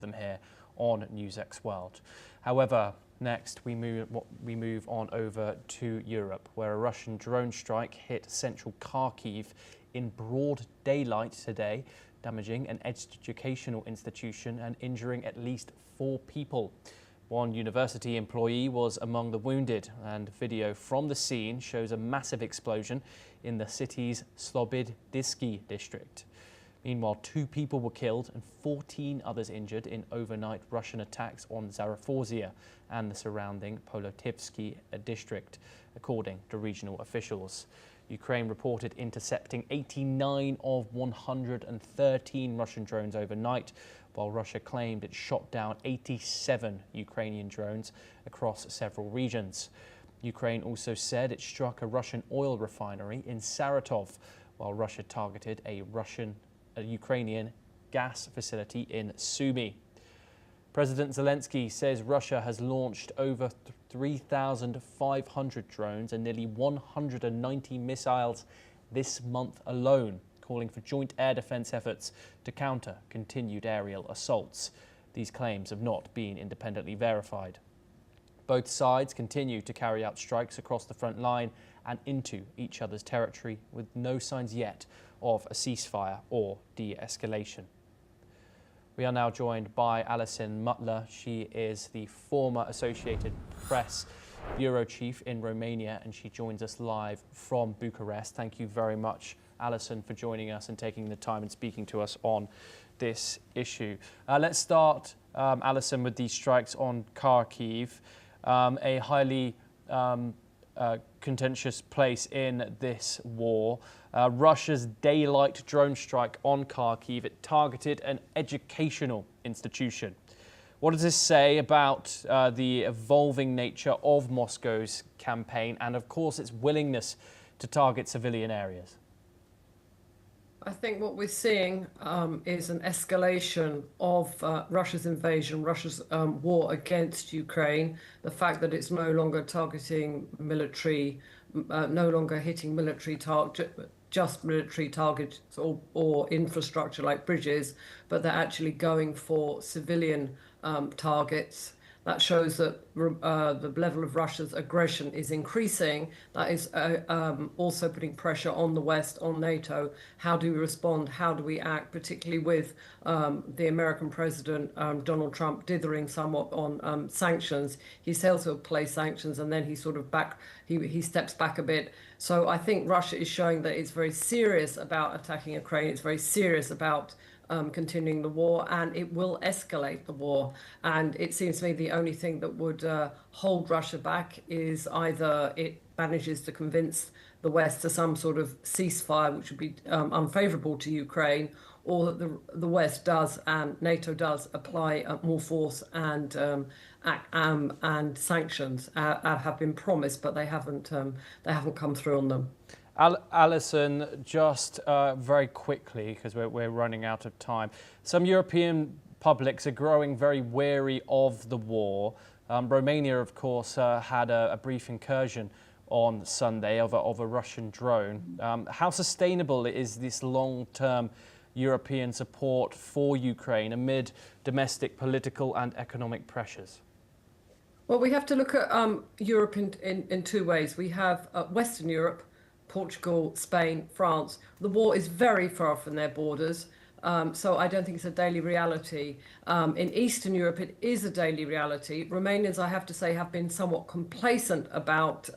them here on NewsX World. However, next we move on over to Europe, where a Russian drone strike hit central Kharkiv in broad daylight today, damaging an educational institution and injuring at least 4 people. One university employee was among the wounded, and video from the scene shows a massive explosion in the city's Zaporizhzhia district. Meanwhile, 2 people were killed and 14 others injured in overnight Russian attacks on Zaporizhzhia and the surrounding Polotivsky district, according to regional officials. Ukraine reported intercepting 89 of 113 Russian drones overnight, while Russia claimed it shot down 87 Ukrainian drones across several regions. Ukraine also said it struck a Russian oil refinery in Saratov, while Russia targeted a Ukrainian gas facility in Sumy. President Zelensky says Russia has launched over 3,500 drones and nearly 190 missiles this month alone, calling for joint air defense efforts to counter continued aerial assaults. These claims have not been independently verified. Both sides continue to carry out strikes across the front line and into each other's territory, with no signs yet of a ceasefire or de-escalation. We are now joined by Alison Mutler. She is the former Associated Press bureau chief in Romania, and she joins us live from Bucharest. Thank you very much, Alison, for joining us and taking the time and speaking to us on this issue. Let's start, Alison, with these strikes on Kharkiv, a highly contentious place in this war. Russia's daylight drone strike on Kharkiv, it targeted an educational institution. What does this say about the evolving nature of Moscow's campaign and, of course, its willingness to target civilian areas? I think what we're seeing is an escalation of Russia's invasion, Russia's war against Ukraine. The fact that it's no longer targeting military, no longer hitting military just military targets or infrastructure like bridges, but they're actually going for civilian targets. That shows that the level of Russia's aggression is increasing. That is also putting pressure on the West, on NATO. How do we respond? How do we act, particularly with the American president, Donald Trump, dithering somewhat on sanctions? He says he'll play sanctions, and then he sort of he steps back a bit. So I think Russia is showing that it's very serious about attacking Ukraine. It's very serious about continuing the war, and it will escalate the war. And it seems to me the only thing that would hold Russia back is either it manages to convince the West to some sort of ceasefire, which would be unfavorable to Ukraine, or that the West does and NATO does apply more force and sanctions have been promised, but they haven't come through on them. Alison, just very quickly, because we're running out of time. Some European publics are growing very wary of the war. Romania, of course, had a brief incursion on Sunday of a Russian drone. How sustainable is this long-term European support for Ukraine amid domestic political and economic pressures? Well, we have to look at Europe in 2 ways. We have Western Europe, Portugal, Spain, France. The war is very far from their borders, so I don't think it's a daily reality. In Eastern Europe, it is a daily reality. Romanians, I have to say, have been somewhat complacent about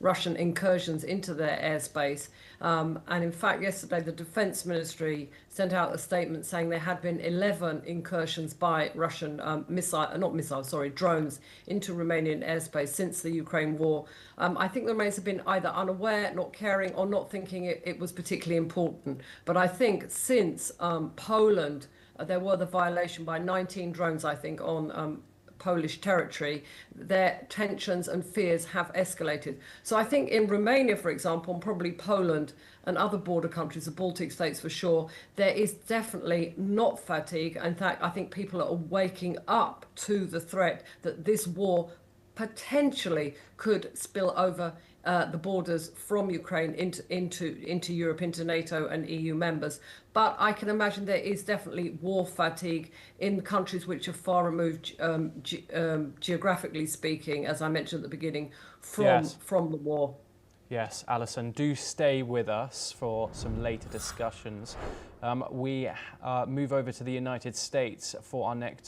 Russian incursions into their airspace. And in fact, yesterday, the Defense Ministry sent out a statement saying there had been 11 incursions by Russian drones into Romanian airspace since the Ukraine war. I think the Romanians have been either unaware, not caring, or not thinking it was particularly important. But I think since Poland, there were the violation by 19 drones, I think, on Polish territory, their tensions and fears have escalated. So I think in Romania, for example, and probably Poland and other border countries, the Baltic states for sure, there is definitely not fatigue. In fact, I think people are waking up to the threat that this war potentially could spill over the borders from Ukraine into Europe, into NATO and EU members. But I can imagine there is definitely war fatigue in countries which are far removed, geographically speaking, as I mentioned at the beginning, from the war. Yes, Alison, do stay with us for some later discussions. We move over to the United States for our next